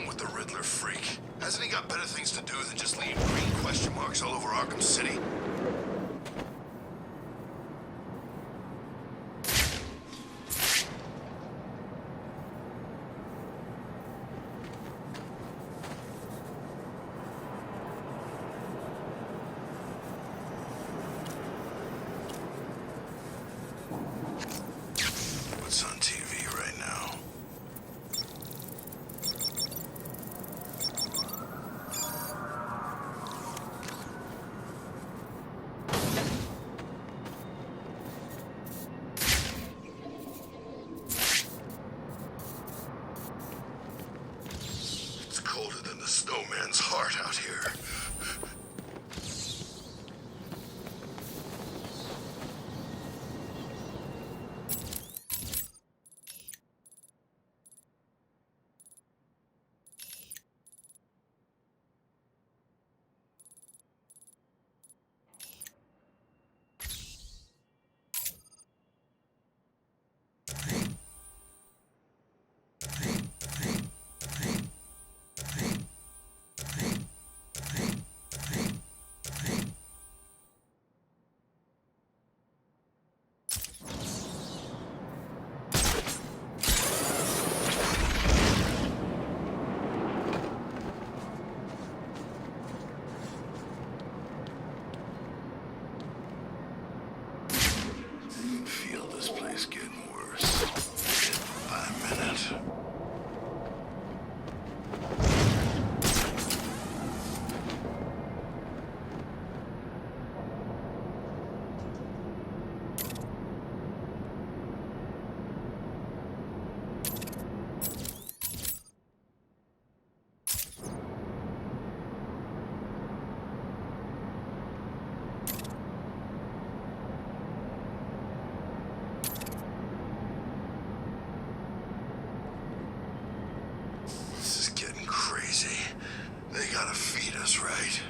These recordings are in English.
With the Riddler freak. Hasn't he got better things to do than just leave green question marks all over Arkham City? What's on TV right now? Colder than the snowman's heart out here. Feel this place getting worse, minute by minute. They gotta feed us, right?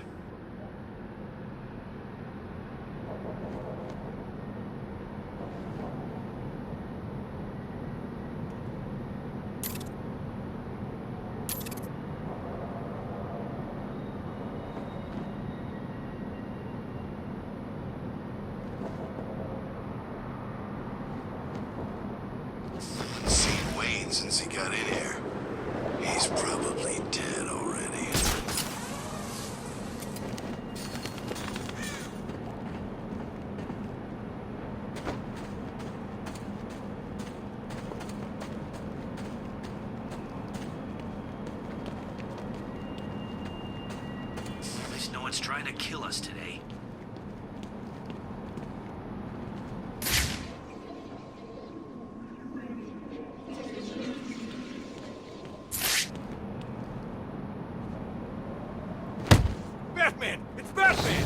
Haven't seen Wayne since he got in here. He's probably dead already. At least no one's trying to kill us today. Batman! It's Batman!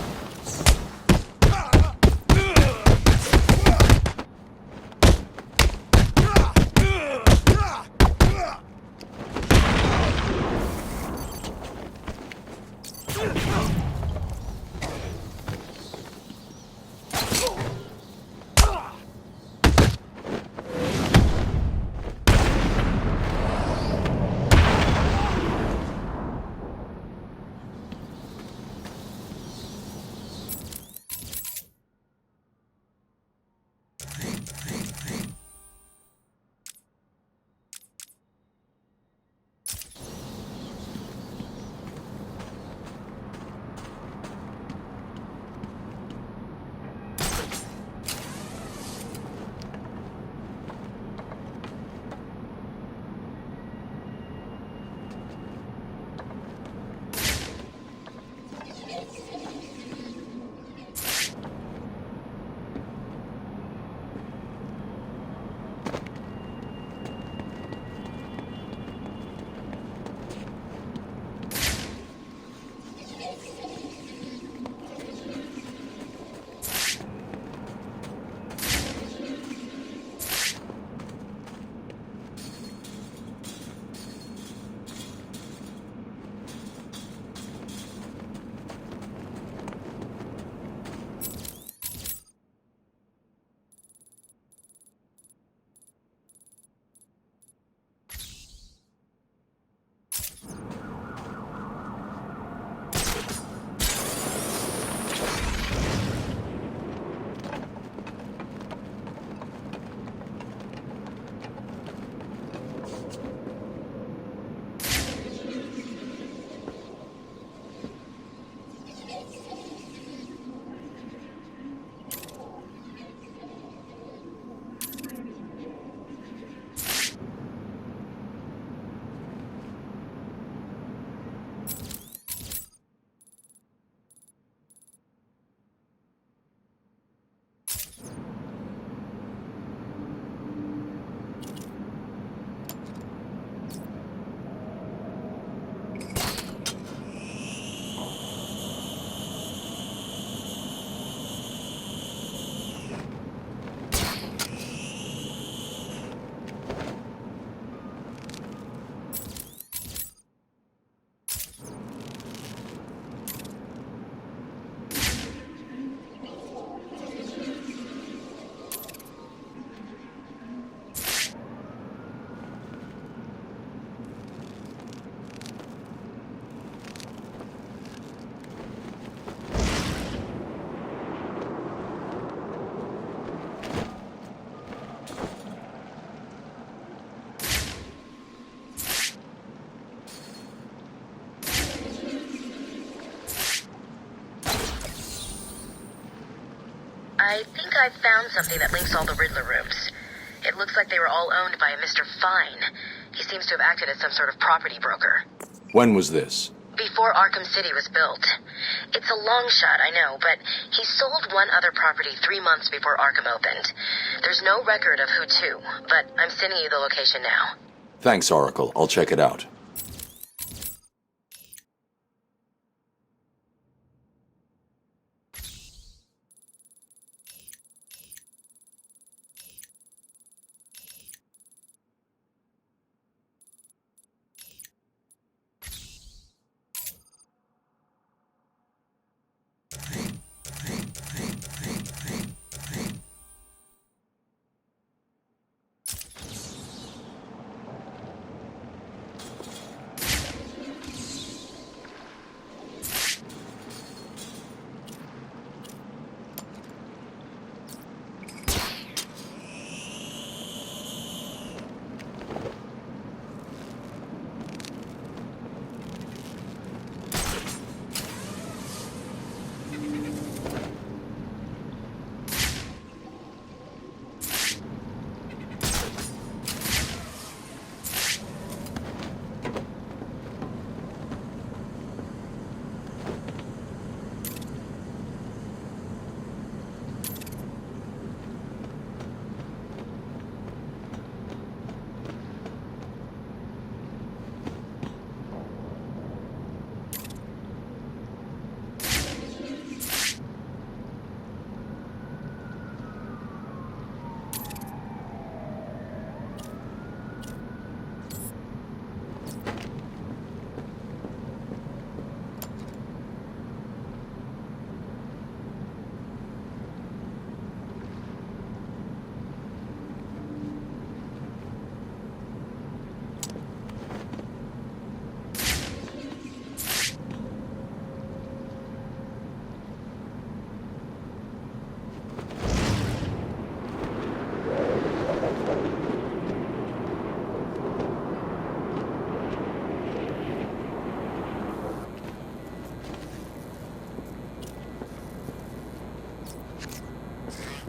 I think I've found something that links all the Riddler rooms. It looks like they were all owned by a Mr. Fine. He seems to have acted as some sort of property broker. When was this? Before Arkham City was built. It's a long shot, I know, but he sold one other property 3 months before Arkham opened. There's no record of who to, but I'm sending you the location now. Thanks, Oracle. I'll check it out.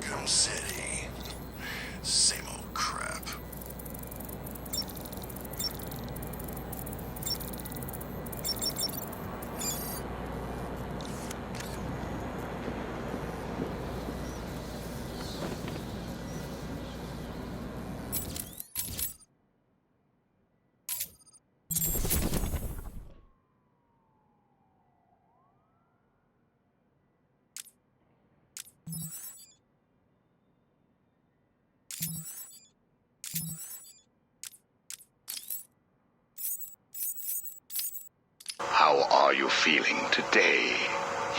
Arkham City. Same old crap. How are you feeling today?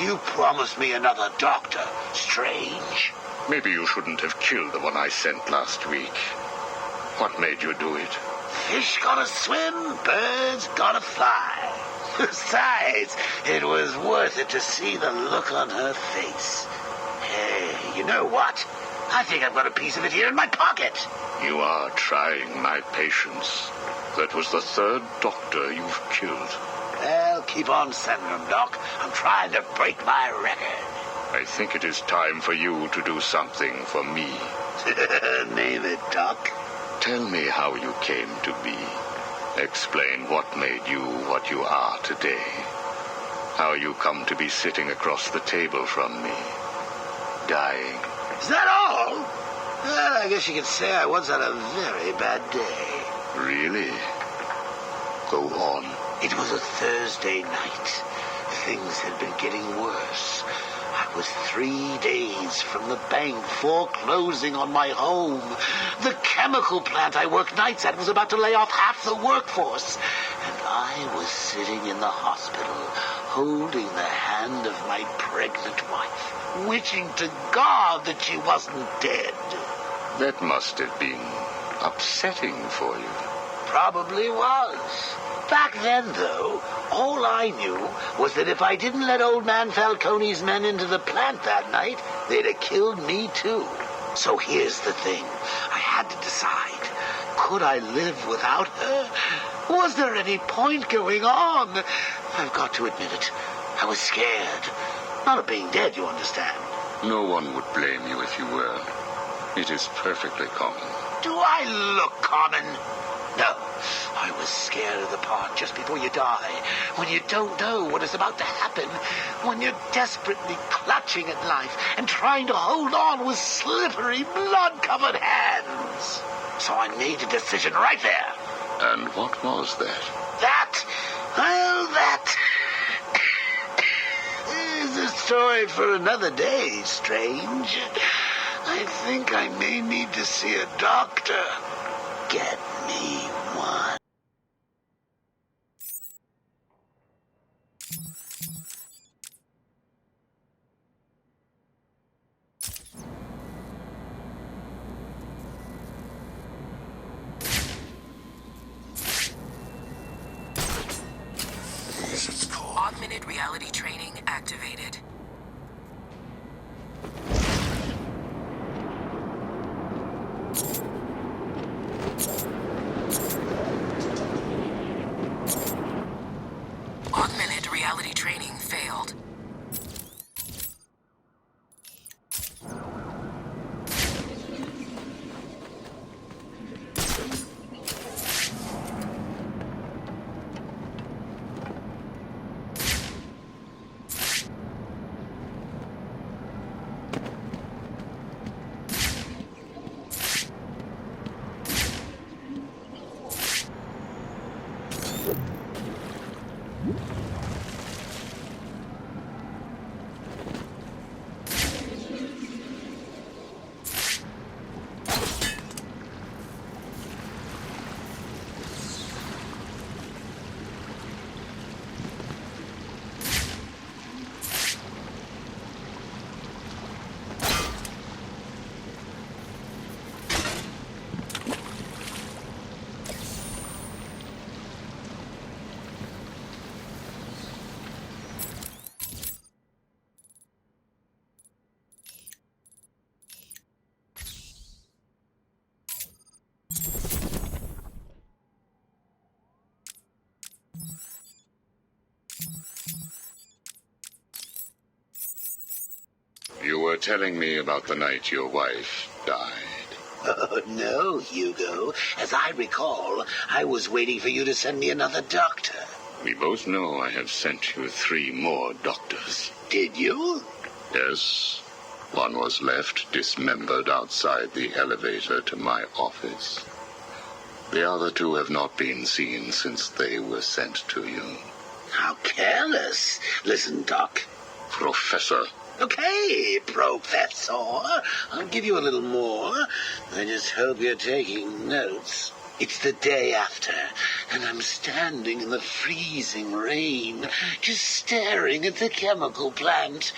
You promised me another doctor. Strange. Maybe you shouldn't have killed the one I sent last week. What made you do it? Fish gotta swim, birds gotta fly. Besides, it was worth it to see the look on her face. Hey, you know what? I think I've got a piece of it here in my pocket. You are trying my patience. That was the third doctor you've killed. Well, keep on sending them, Doc. I'm trying to break my record. I think it is time for you to do something for me. Name it, Doc. Tell me how you came to be. Explain what made you what you are today. How you come to be sitting across the table from me. Dying. Is that all? Well, I guess you could say I once had a very bad day. Really? Go on. It was a Thursday night. Things had been getting worse. I was 3 days from the bank foreclosing on my home. The chemical plant I worked nights at was about to lay off half the workforce. And I was sitting in the hospital, holding the hand of my pregnant wife, wishing to God that she wasn't dead. That must have been upsetting for you. Probably was. Back then, though, all I knew was that if I didn't let old man Falcone's men into the plant that night, they'd have killed me too. So here's the thing. I had to decide. Could I live without her? Was there any point going on? I've got to admit it. I was scared. Not of being dead, you understand. No one would blame you if you were. It is perfectly common. Do I look common? No. I was scared of the part just before you die, when you don't know what is about to happen, when you're desperately clutching at life and trying to hold on with slippery, blood-covered hands. So I made a decision right there. And what was that? That is a story for another day, Strange. I think I may need to see a doctor. Get me one. It's cold. Augmented reality training activated. Augmented reality training failed. You were telling me about the night your wife died. Oh, no, Hugo. As I recall, I was waiting for you to send me another doctor. We both know I have sent you 3 more doctors. Did you? Yes. One was left dismembered outside the elevator to my office. The other 2 have not been seen since they were sent to you. How careless. Listen, Doc. Professor. Okay, Professor. I'll give you a little more. I just hope you're taking notes. It's the day after, and I'm standing in the freezing rain, just staring at the chemical plant,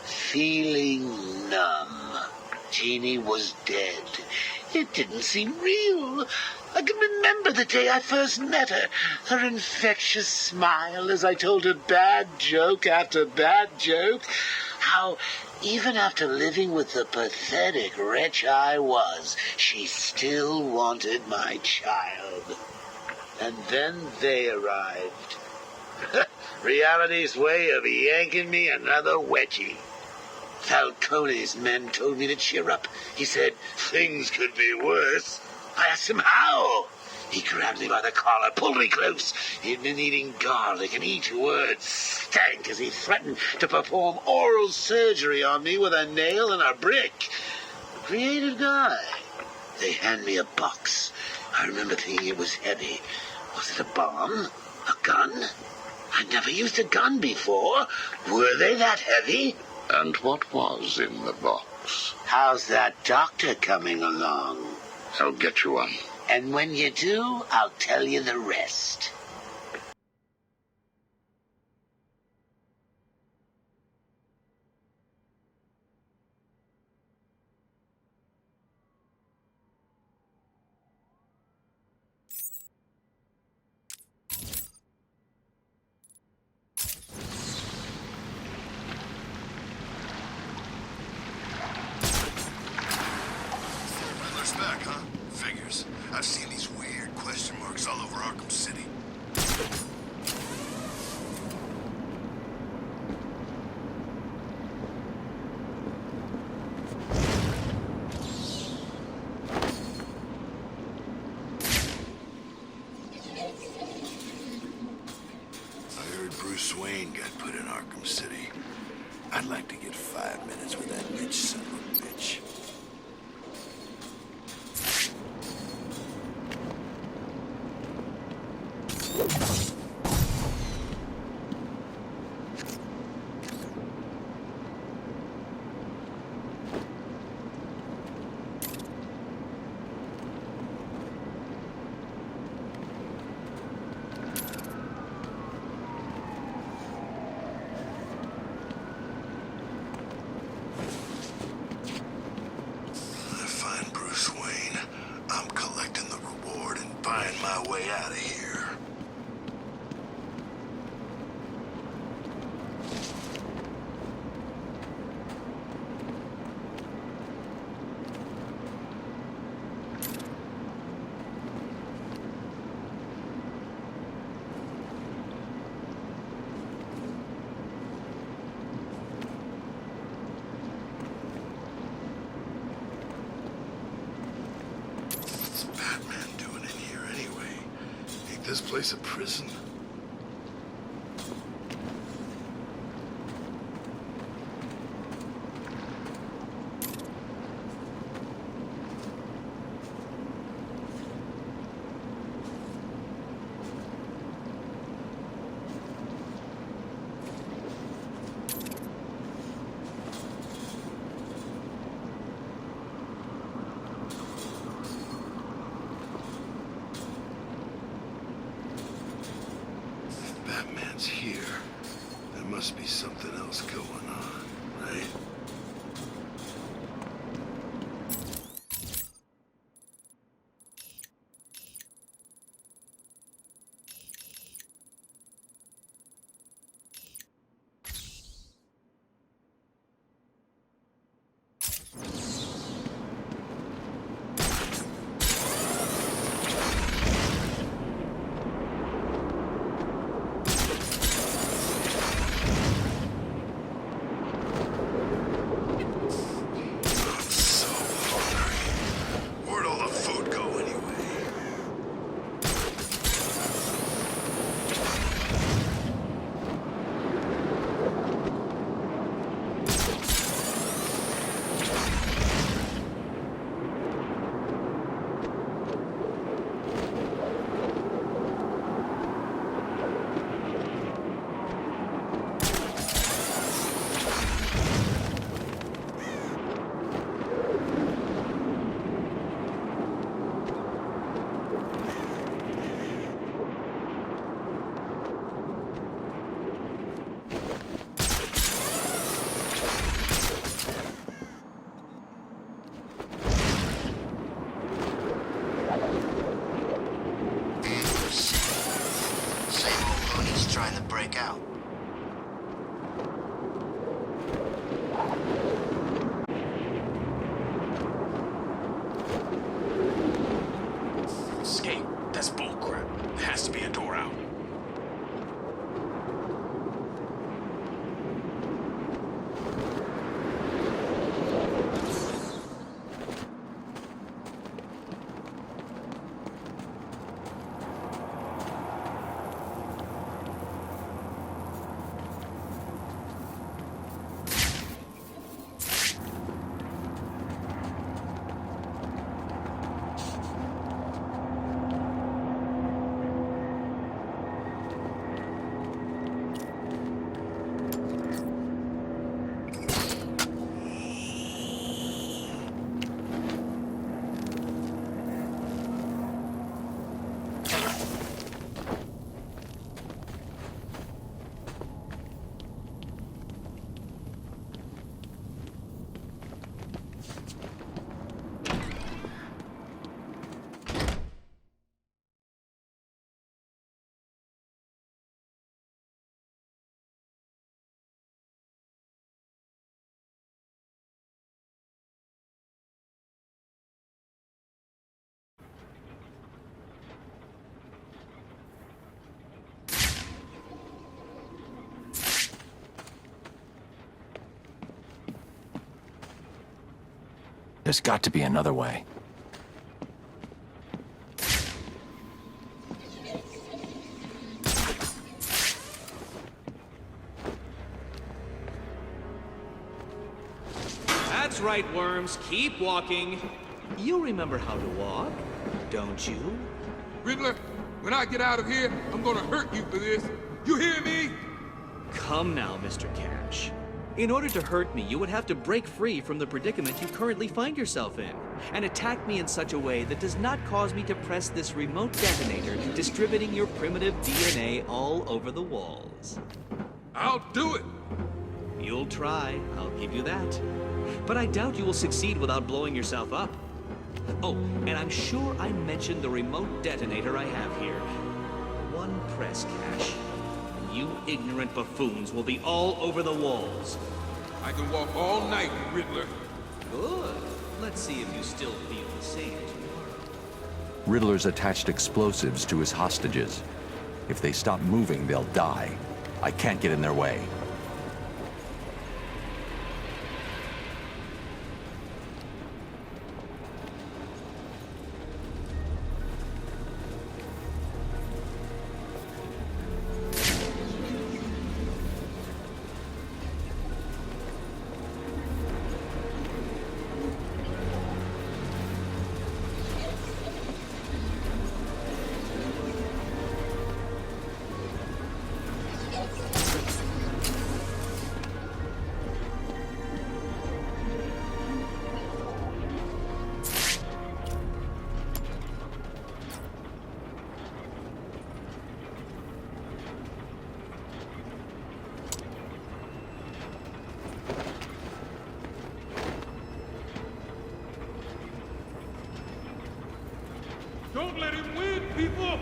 feeling numb. Jeannie was dead. It didn't seem real. I can remember the day I first met her. Her infectious smile as I told her bad joke after bad joke. How, even after living with the pathetic wretch I was, she still wanted my child. And then they arrived. Reality's way of yanking me another wedgie. Falcone's men told me to cheer up. He said things could be worse. I asked him how. He grabbed me by the collar, pulled me close. He'd been eating garlic, and each word stank as he threatened to perform oral surgery on me with a nail and a brick. A creative guy. They hand me a box. I remember thinking it was heavy. Was it a bomb? A gun? I'd never used a gun before. Were they that heavy? And what was in the box? How's that doctor coming along? I'll get you one. And when you do, I'll tell you the rest. Riddler's back, huh? Figures. I've seen these weird question marks all over Arkham City. Bruce Wayne got put in Arkham City. I'd like to get 5 minutes with that rich son of a bitch. My way out of here. What's Batman doing in here anyway? Ain't this place a prison? Batman's here. There must be something else going on, right? Trying to break out. Escape? That's bullcrap. There has to be a door out. There's got to be another way. That's right, worms. Keep walking. You remember how to walk, don't you? Riddler, when I get out of here, I'm gonna hurt you for this. You hear me? Come now, Mr. Cash. In order to hurt me, you would have to break free from the predicament you currently find yourself in, and attack me in such a way that does not cause me to press this remote detonator, distributing your primitive DNA all over the walls. I'll do it. You'll try, I'll give you that. But I doubt you will succeed without blowing yourself up. Oh, and I'm sure I mentioned the remote detonator I have here. One press, Cash. You ignorant buffoons will be all over the walls. I can walk all night, Riddler. Good. Let's see if you still feel the same tomorrow. Riddler's attached explosives to his hostages. If they stop moving, they'll die. I can't get in their way. Don't let him win, people!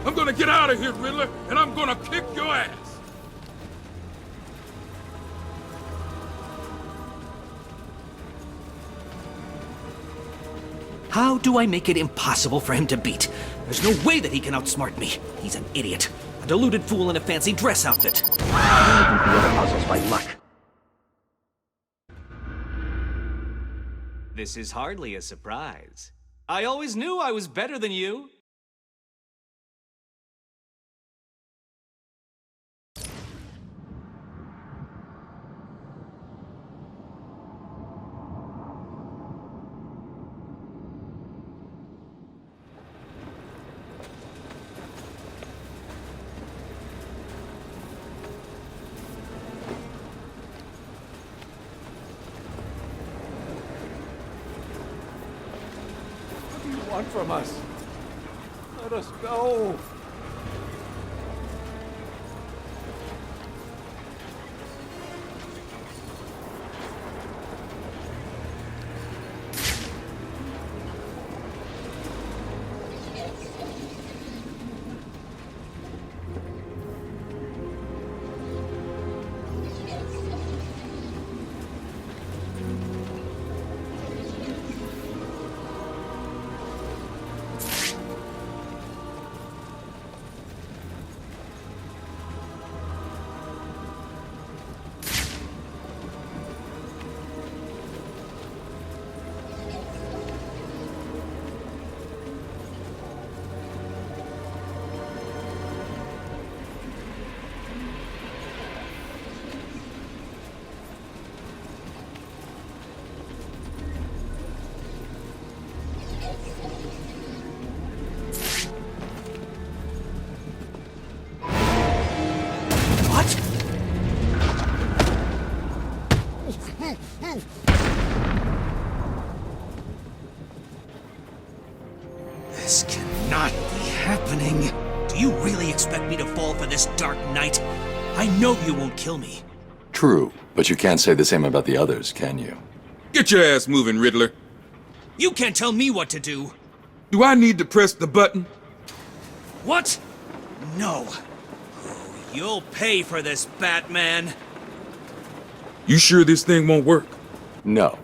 I'm gonna get out of here, Riddler, and I'm gonna kick your ass! How do I make it impossible for him to beat? There's no way that he can outsmart me. He's an idiot. A deluded fool in a fancy dress outfit. I can the other puzzles by luck. This is hardly a surprise. I always knew I was better than you. What do you want from us? Let us go. This cannot be happening. Do you really expect me to fall for this dark night? I know you won't kill me. True, but you can't say the same about the others, can you? Get your ass moving, Riddler. You can't tell me what to do. Do I need to press the button? What? No. Oh, you'll pay for this, Batman. You sure this thing won't work? No.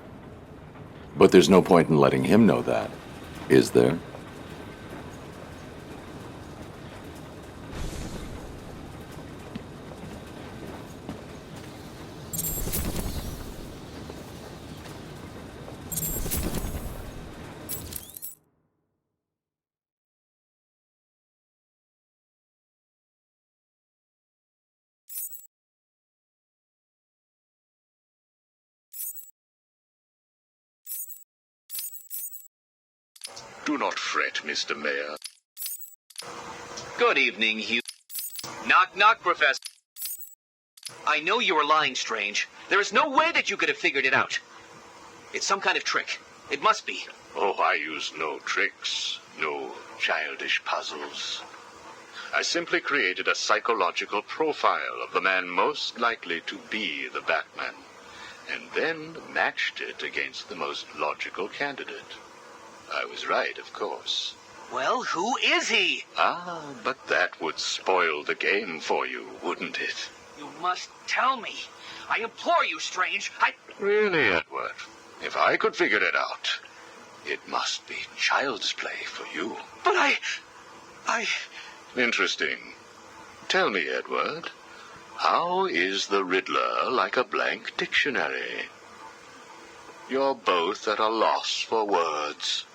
But there's no point in letting him know that, is there? Do not fret, Mr. Mayor. Good evening, Hugh. Knock, knock, Professor. I know you were lying, Strange. There is no way that you could have figured it out. It's some kind of trick. It must be. Oh, I use no tricks, no childish puzzles. I simply created a psychological profile of the man most likely to be the Batman, and then matched it against the most logical candidate. I was right, of course. Well, who is he? Ah, but that would spoil the game for you, wouldn't it? You must tell me. I implore you, Strange. Really, Edward? If I could figure it out, it must be child's play for you. But Interesting. Tell me, Edward, how is the Riddler like a blank dictionary? You're both at a loss for words.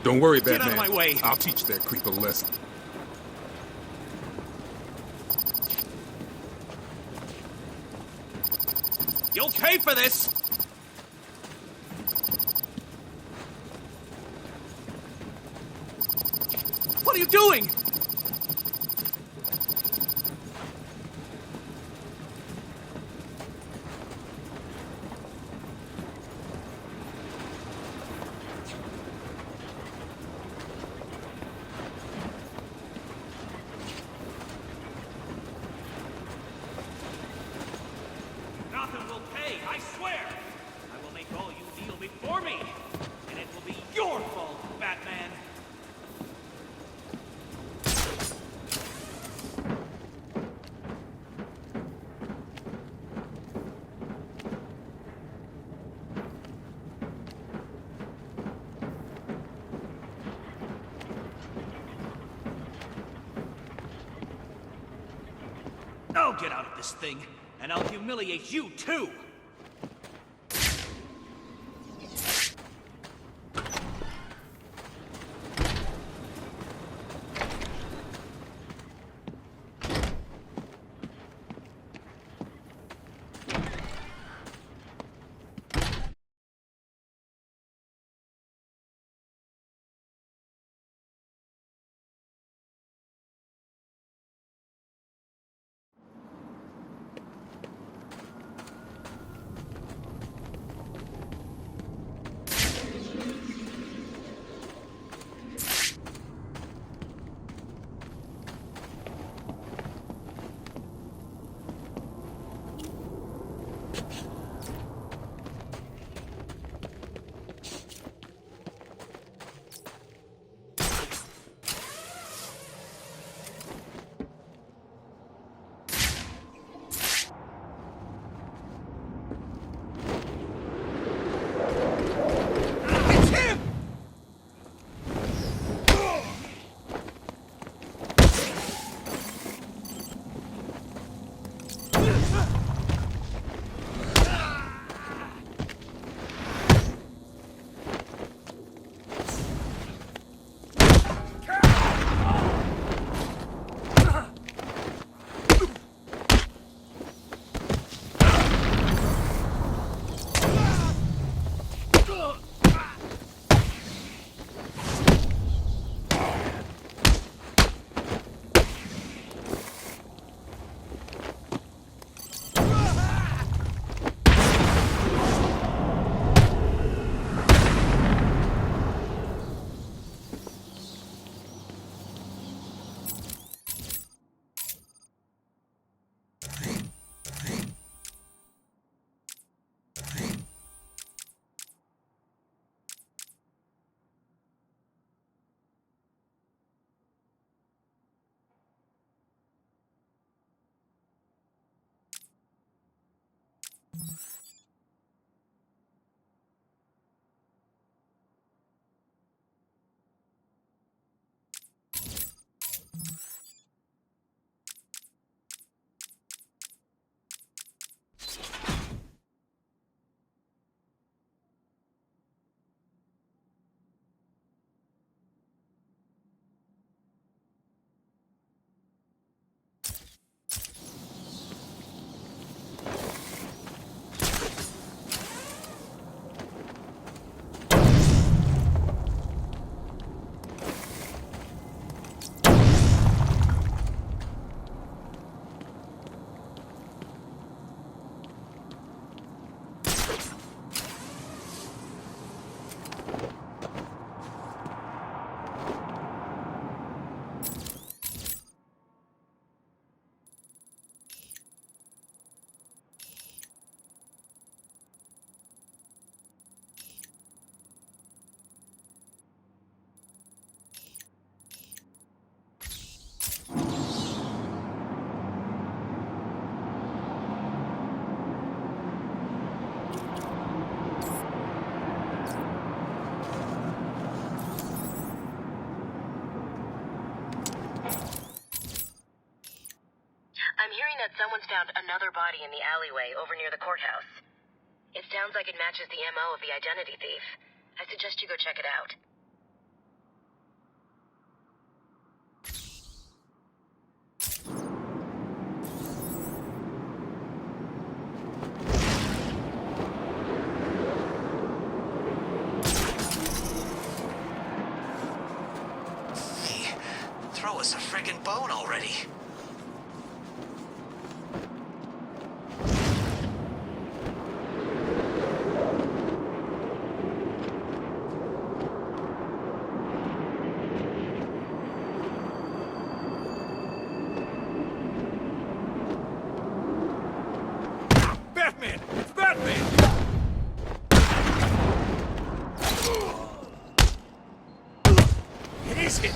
Don't worry, Get Batman. out of my way. I'll teach that creep a lesson. You'll pay for this. What are you doing? Gotham will pay, I swear! I will make all you kneel before me! And it will be your fault, Batman! I'll get out of this thing, and I'll humiliate you too! I'm hearing that someone's found another body in the alleyway over near the courthouse. It sounds like it matches the MO of the identity thief. I suggest you go check it out. Hey, throw us a friggin' bone already. Batman! It's Batman! Easy!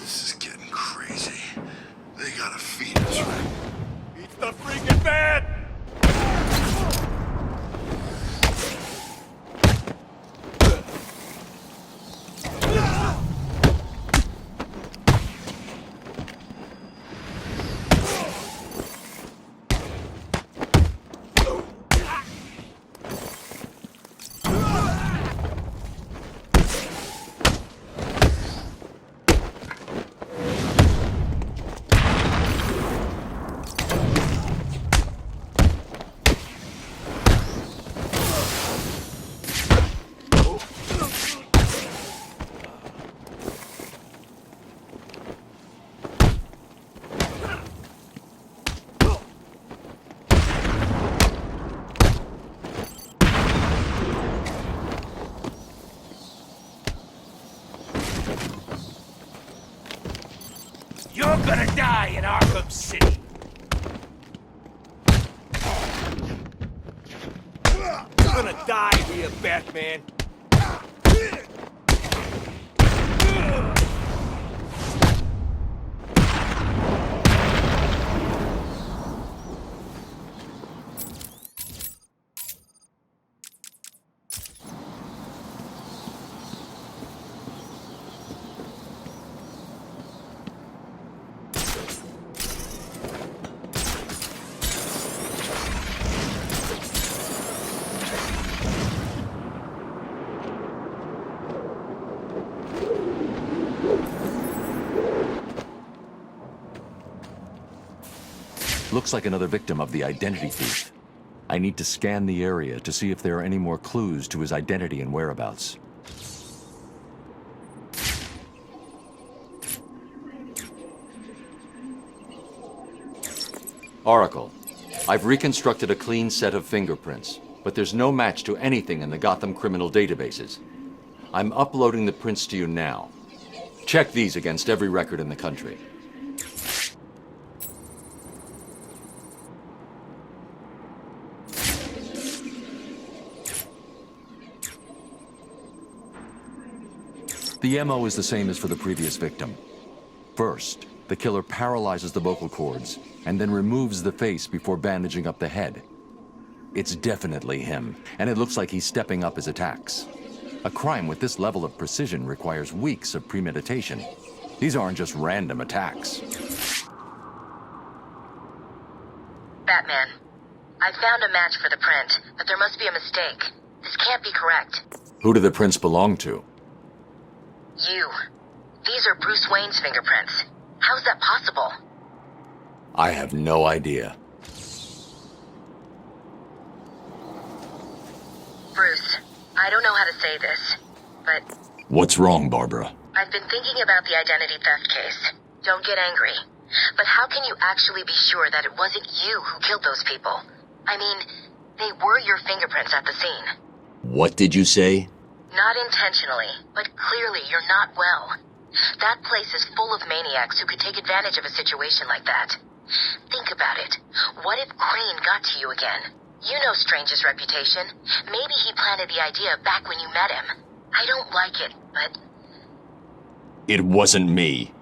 This is getting crazy. They gotta feed us, right? It's the freaking bat! You're gonna die in Arkham City! You're gonna die here, Batman! Looks like another victim of the identity thief. I need to scan the area to see if there are any more clues to his identity and whereabouts. Oracle, I've reconstructed a clean set of fingerprints, but there's no match to anything in the Gotham criminal databases. I'm uploading the prints to you now. Check these against every record in the country. The MO is the same as for the previous victim. First, the killer paralyzes the vocal cords and then removes the face before bandaging up the head. It's definitely him, and it looks like he's stepping up his attacks. A crime with this level of precision requires weeks of premeditation. These aren't just random attacks. Batman, I found a match for the print, but there must be a mistake. This can't be correct. Who do the prints belong to? You. These are Bruce Wayne's fingerprints. How's that possible? I have no idea. Bruce, I don't know how to say this, but What's wrong, Barbara? I've been thinking about the identity theft case. Don't get angry. But how can you actually be sure that it wasn't you who killed those people? I mean, they were your fingerprints at the scene. What did you say? Not intentionally, but clearly you're not well. That place is full of maniacs who could take advantage of a situation like that. Think about it. What if Crane got to you again? You know Strange's reputation. Maybe he planted the idea back when you met him. I don't like it, but... It wasn't me.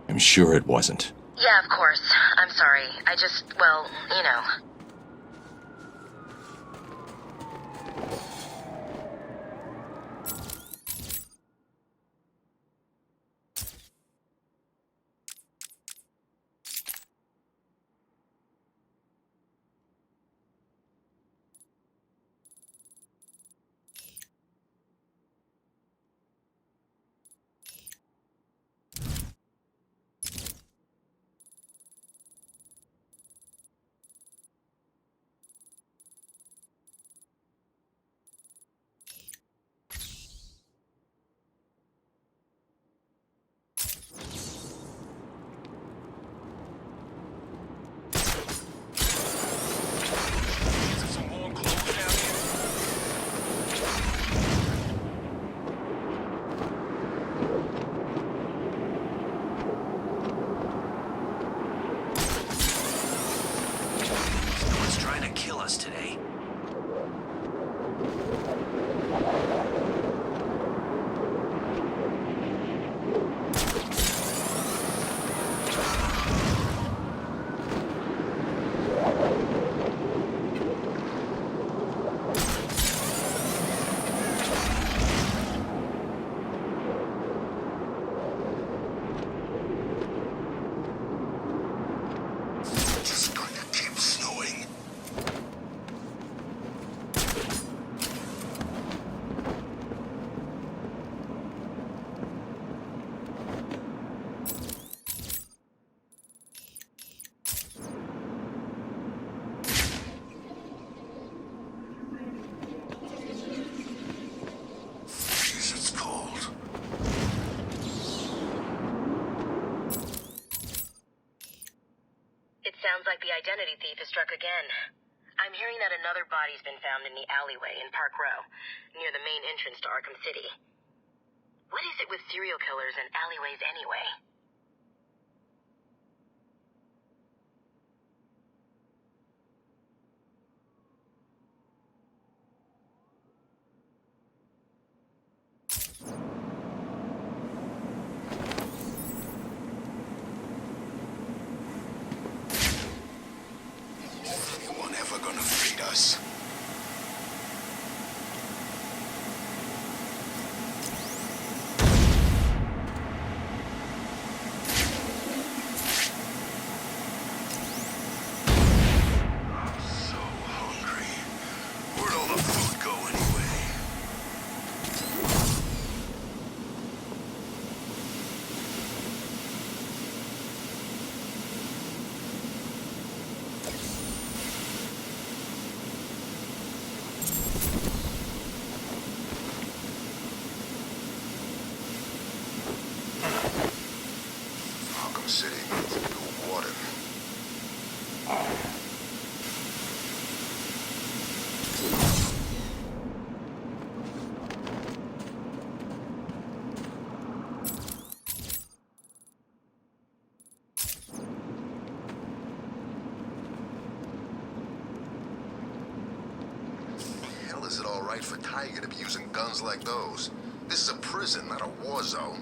I'm sure it wasn't. Yeah, of course. I'm sorry. I just, well, you know... Today. Sounds like the identity thief has struck again. I'm hearing that another body's been found in the alleyway in Park Row, near the main entrance to Arkham City. What is it with serial killers and alleyways anyway? it all right for Tiger to be using guns like those? This is a prison, not a war zone.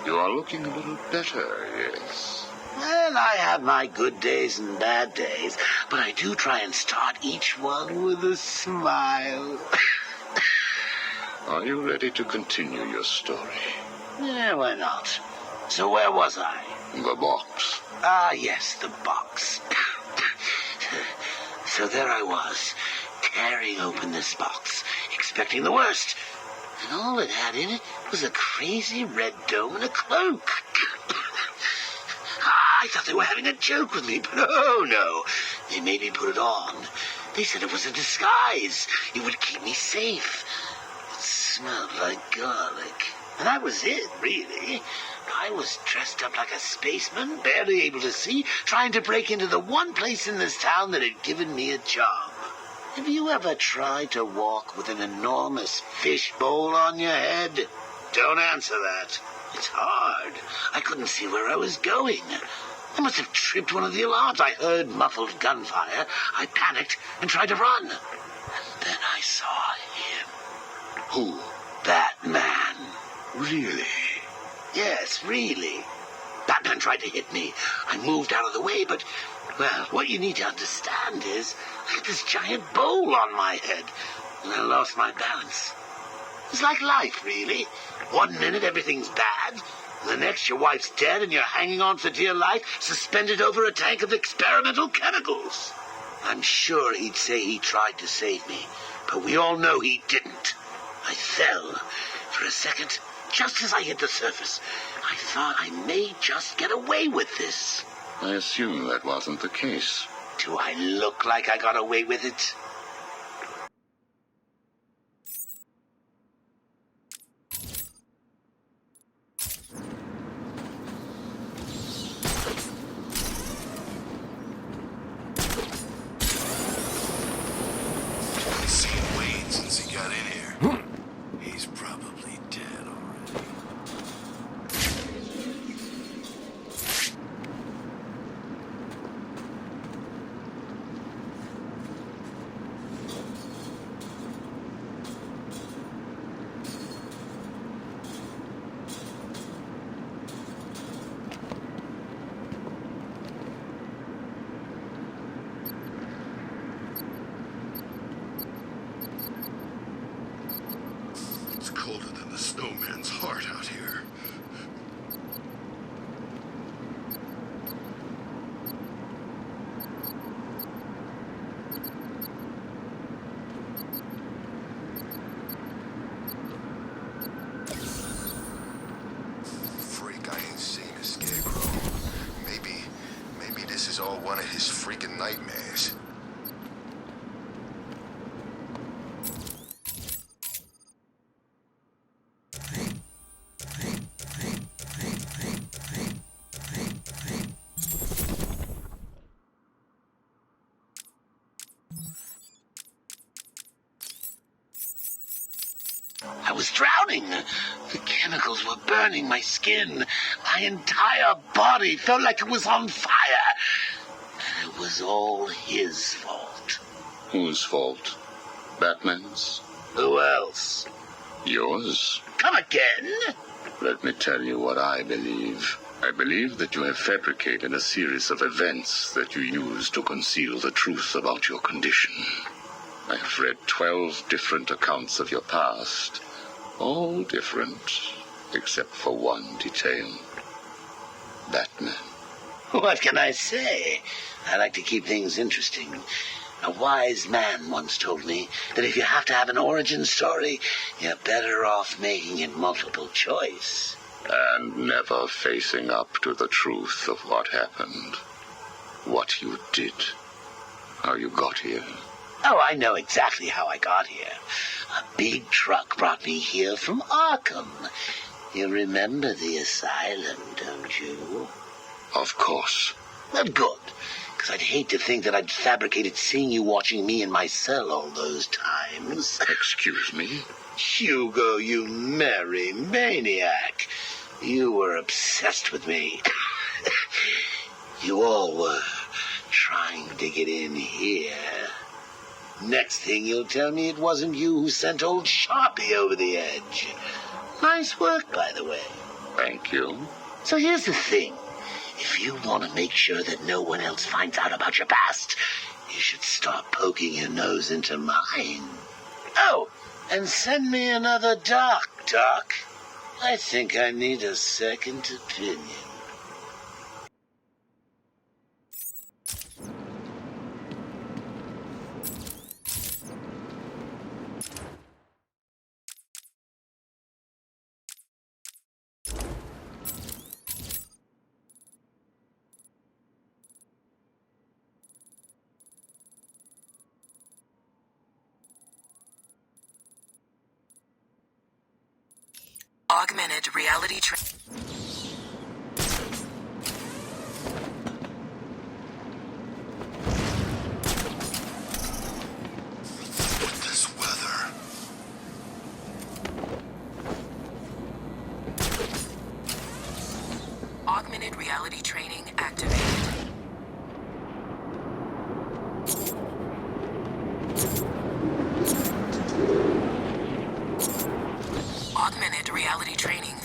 You are looking a little better, yes. Well, I have my good days and bad days, but I do try and start each one with a smile. Are you ready to continue your story? Yeah, why not? So where was I? The box. Ah, yes, the box. So there I was, tearing open this box, expecting the worst. And all it had in it was a crazy red dome and a cloak. I thought they were having a joke with me, but oh no. They made me put it on. They said it was a disguise. It would keep me safe. It smelled like garlic. And that was it, really. I was dressed up like a spaceman, barely able to see, trying to break into the one place in this town that had given me a job. Have you ever tried to walk with an enormous fishbowl on your head? Don't answer that. It's hard. I couldn't see where I was going. I must have tripped one of the alarms. I heard muffled gunfire. I panicked and tried to run. And then I saw him. Who? That man. Really? Yes, really. Batman tried to hit me. I moved out of the way, but, well, what you need to understand is I had this giant bowl on my head, and I lost my balance. It's like life, really. 1 minute everything's bad, the next your wife's dead and you're hanging on for dear life, suspended over a tank of experimental chemicals. I'm sure he'd say he tried to save me, but we all know he didn't. I fell. For a second, just as I hit the surface, I thought I may just get away with this. I assume that wasn't the case. Do I look like I got away with it? I've seen Wade since he got in here. He's probably dead already. It's colder than the snowman's heart out here. but one of his freaking nightmares. I was drowning. The chemicals were burning my skin. My entire body felt like it was on fire. And it was all his fault. Whose fault? Batman's? Who else? Yours? Come again? Let me tell you what I believe. I believe that you have fabricated a series of events that you use to conceal the truth about your condition. I have read 12 different accounts of your past. All different, except for one detail. Batman. What can I say? I like to keep things interesting. A wise man once told me that if you have to have an origin story, you're better off making it multiple choice. And never facing up to the truth of what happened. What you did. How you got here. Oh, I know exactly how I got here. A big truck brought me here from Arkham. You remember the asylum, don't you? Of course. Well, good. Because I'd hate to think that I'd fabricated seeing you watching me in my cell all those times. Excuse me? Hugo, you merry maniac. You were obsessed with me. You all were trying to get in here. Next thing you'll tell me it wasn't you who sent old Sharpie over the edge. Nice work, by the way. Thank you. So here's the thing. If you want to make sure that no one else finds out about your past, you should start poking your nose into mine. Oh, and send me another doc, Doc. I think I need a second opinion. Augmented reality With this weather. Augmented reality training activated. Augmented reality training